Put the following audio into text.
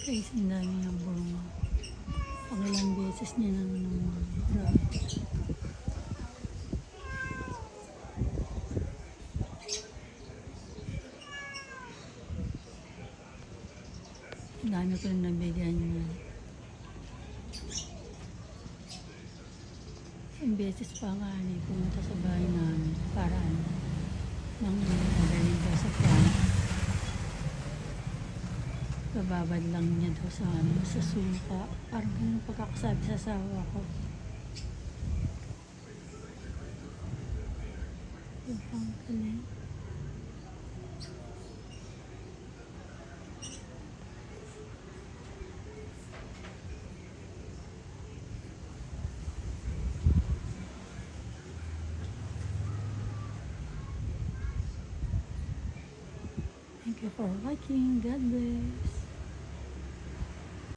Guys, ang dami niya bunga. Pangilang beses niya naman grabe. Ang dami ko rin nabigyan niya. Ang beses pa nga pumunta sa bahay namin para nang magaling daw sa plant. Bababad lang niya daw sa suka. Parang ganun pagkakasabi sa asawa ko. Ang galing. Thank you for watching. God bless.